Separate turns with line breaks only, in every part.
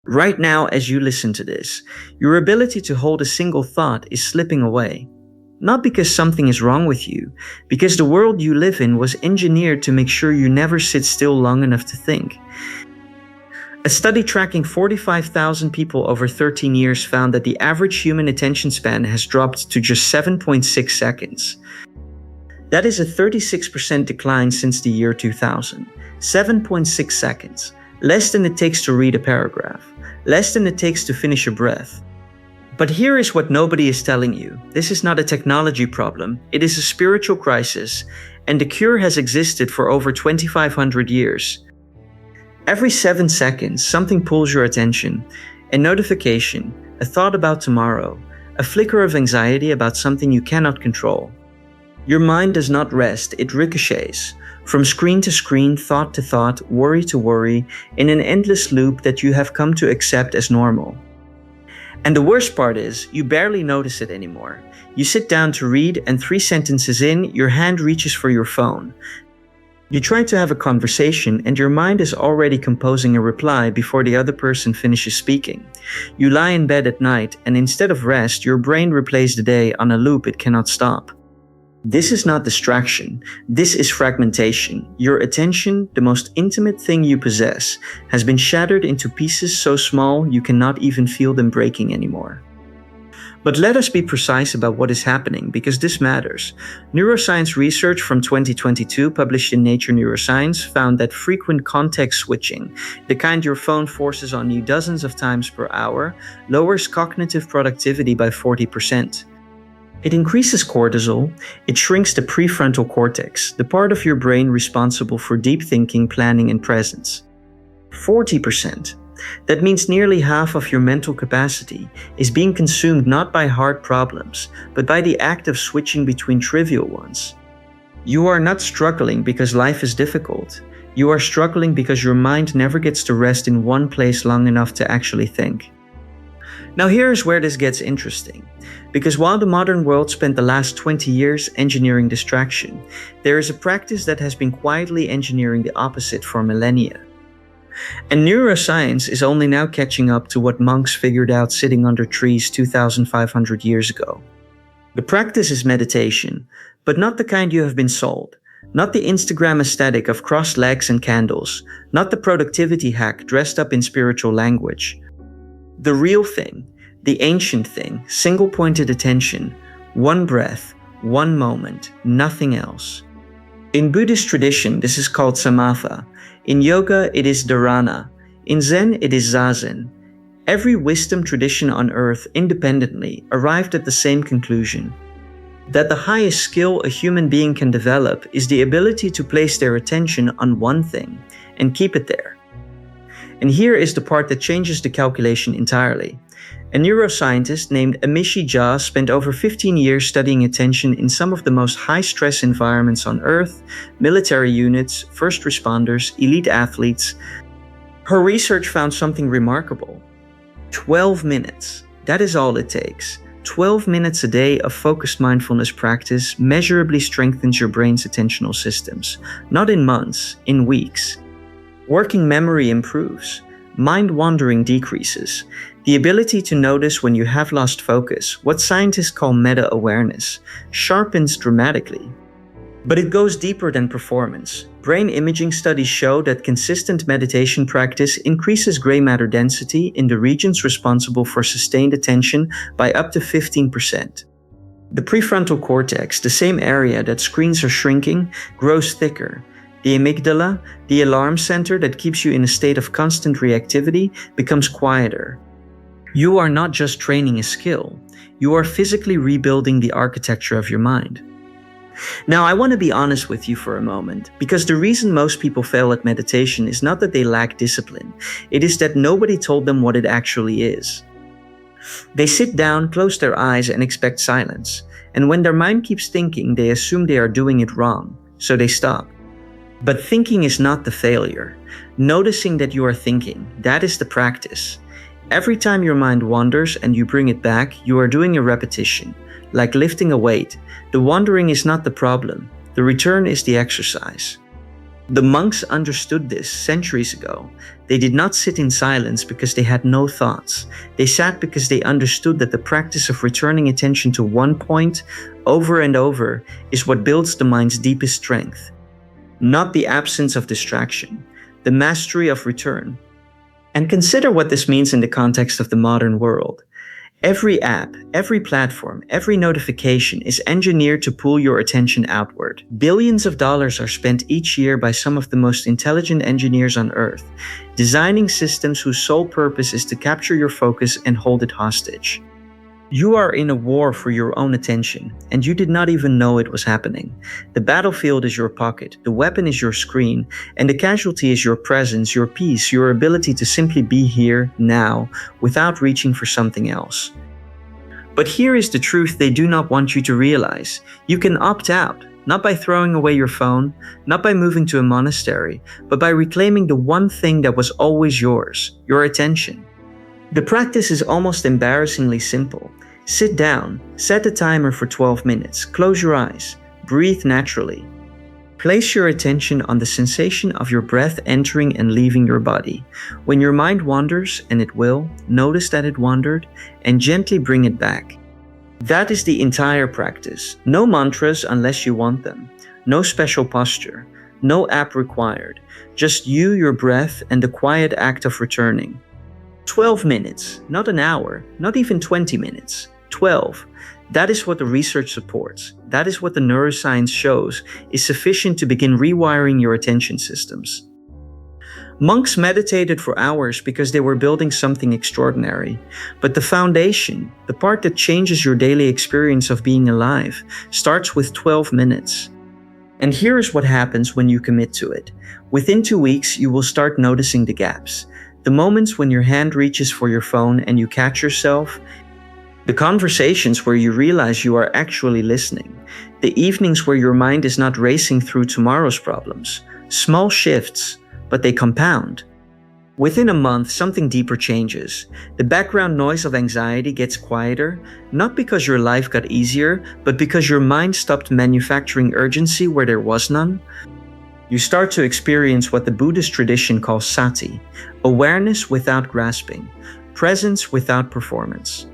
Right now, as you listen to this, your ability to hold a single thought is slipping away. Not because something is wrong with you, because the world you live in was engineered to make sure you never sit still long enough to think. A study tracking 45,000 people over 13 years found that the average human attention span has dropped to just 7.6 seconds. That is a 36% decline since the year 2000. 7.6 seconds. Less than it takes to read a paragraph. Less than it takes to finish a breath. But here is what nobody is telling you. This is not a technology problem. It is a spiritual crisis, and the cure has existed for over 2,500 years. Every 7 seconds, something pulls your attention. A notification, a thought about tomorrow, a flicker of anxiety about something you cannot control. Your mind does not rest, it ricochets. From screen to screen, thought to thought, worry to worry, in an endless loop that you have come to accept as normal. And the worst part is, you barely notice it anymore. You sit down to read, and 3 sentences in, your hand reaches for your phone. You try to have a conversation, and your mind is already composing a reply before the other person finishes speaking. You lie in bed at night, and instead of rest, your brain replays the day on a loop it cannot stop. This is not distraction. This is fragmentation. Your attention, the most intimate thing you possess, has been shattered into pieces so small you cannot even feel them breaking anymore. But let us be precise about what is happening, because this matters. Neuroscience research from 2022 published in Nature Neuroscience found that frequent context switching, the kind your phone forces on you dozens of times per hour, lowers cognitive productivity by 40%. It increases cortisol, it shrinks the prefrontal cortex, the part of your brain responsible for deep thinking, planning, and presence. 40%. That means nearly half of your mental capacity is being consumed not by hard problems, but by the act of switching between trivial ones. You are not struggling because life is difficult. You are struggling because your mind never gets to rest in one place long enough to actually think. Now here's where this gets interesting. Because while the modern world spent the last 20 years engineering distraction, there is a practice that has been quietly engineering the opposite for millennia. And neuroscience is only now catching up to what monks figured out sitting under trees 2,500 years ago. The practice is meditation, but not the kind you have been sold. Not the Instagram aesthetic of crossed legs and candles. Not the productivity hack dressed up in spiritual language. The real thing, the ancient thing, single-pointed attention, one breath, one moment, nothing else. In Buddhist tradition, this is called samatha. In yoga, it is dharana. In Zen, it is zazen. Every wisdom tradition on earth independently arrived at the same conclusion: that the highest skill a human being can develop is the ability to place their attention on one thing and keep it there. And here is the part that changes the calculation entirely. A neuroscientist named Amishi Jha spent over 15 years studying attention in some of the most high-stress environments on Earth, military units, first responders, elite athletes. Her research found something remarkable. 12 minutes. That is all it takes. 12 minutes a day of focused mindfulness practice measurably strengthens your brain's attentional systems. Not in months, in weeks. Working memory improves. Mind wandering decreases. The ability to notice when you have lost focus, what scientists call meta-awareness, sharpens dramatically. But it goes deeper than performance. Brain imaging studies show that consistent meditation practice increases gray matter density in the regions responsible for sustained attention by up to 15%. The prefrontal cortex, the same area that screens are shrinking, grows thicker. The amygdala, the alarm center that keeps you in a state of constant reactivity, becomes quieter. You are not just training a skill, you are physically rebuilding the architecture of your mind. Now, I want to be honest with you for a moment, because the reason most people fail at meditation is not that they lack discipline, it is that nobody told them what it actually is. They sit down, close their eyes, and expect silence, and when their mind keeps thinking, they assume they are doing it wrong, so they stop. But thinking is not the failure. Noticing that you are thinking, that is the practice. Every time your mind wanders and you bring it back, you are doing a repetition, like lifting a weight. The wandering is not the problem. The return is the exercise. The monks understood this centuries ago. They did not sit in silence because they had no thoughts. They sat because they understood that the practice of returning attention to one point over and over is what builds the mind's deepest strength. Not the absence of distraction, the mastery of return. And consider what this means in the context of the modern world. Every app, every platform, every notification is engineered to pull your attention outward. Billions of dollars are spent each year by some of the most intelligent engineers on Earth, designing systems whose sole purpose is to capture your focus and hold it hostage. You are in a war for your own attention, and you did not even know it was happening. The battlefield is your pocket, the weapon is your screen, and the casualty is your presence, your peace, your ability to simply be here, now, without reaching for something else. But here is the truth they do not want you to realize. You can opt out, not by throwing away your phone, not by moving to a monastery, but by reclaiming the one thing that was always yours, your attention. The practice is almost embarrassingly simple. Sit down, set a timer for 12 minutes, close your eyes, breathe naturally. Place your attention on the sensation of your breath entering and leaving your body. When your mind wanders, and it will, notice that it wandered, and gently bring it back. That is the entire practice. No mantras unless you want them. No special posture. No app required. Just you, your breath, and the quiet act of returning. 12 minutes, not an hour, not even 20 minutes. 12. That is what the research supports. That is what the neuroscience shows is sufficient to begin rewiring your attention systems. Monks meditated for hours because they were building something extraordinary. But the foundation, the part that changes your daily experience of being alive, starts with 12 minutes. And here is what happens when you commit to it. Within 2 weeks, you will start noticing the gaps. The moments when your hand reaches for your phone and you catch yourself. The conversations where you realize you are actually listening. The evenings where your mind is not racing through tomorrow's problems. Small shifts, but they compound. Within a month, something deeper changes. The background noise of anxiety gets quieter, not because your life got easier, but because your mind stopped manufacturing urgency where there was none. You start to experience what the Buddhist tradition calls sati, awareness without grasping, presence without performance.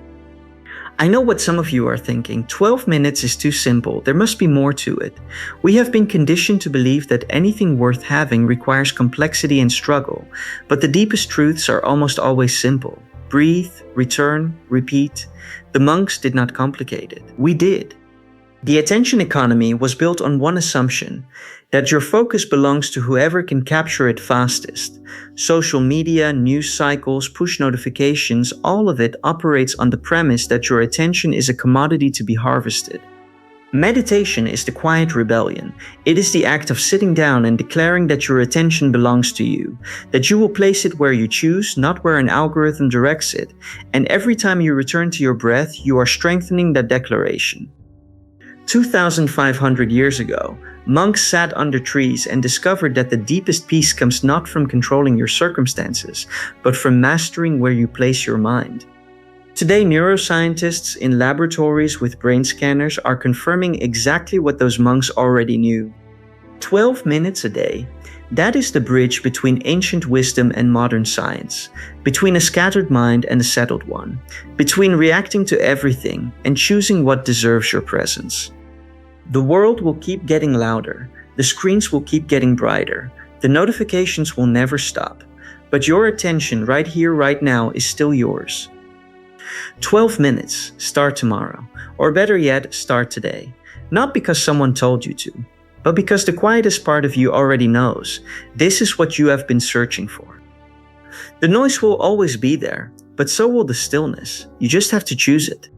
I know what some of you are thinking. 12 minutes is too simple. There must be more to it. We have been conditioned to believe that anything worth having requires complexity and struggle, but the deepest truths are almost always simple. Breathe, return, repeat. The monks did not complicate it. We did. The attention economy was built on one assumption, that your focus belongs to whoever can capture it fastest. Social media, news cycles, push notifications, all of it operates on the premise that your attention is a commodity to be harvested. Meditation is the quiet rebellion. It is the act of sitting down and declaring that your attention belongs to you, that you will place it where you choose, not where an algorithm directs it. And every time you return to your breath, you are strengthening that declaration. 2,500 years ago, monks sat under trees and discovered that the deepest peace comes not from controlling your circumstances, but from mastering where you place your mind. Today, neuroscientists in laboratories with brain scanners are confirming exactly what those monks already knew. 12 minutes a day. That is the bridge between ancient wisdom and modern science, between a scattered mind and a settled one, between reacting to everything and choosing what deserves your presence. The world will keep getting louder, the screens will keep getting brighter, the notifications will never stop, but your attention right here, right now is still yours. 12 minutes, start tomorrow, or better yet, start today. Not because someone told you to, but because the quietest part of you already knows, this is what you have been searching for. The noise will always be there, but so will the stillness. You just have to choose it.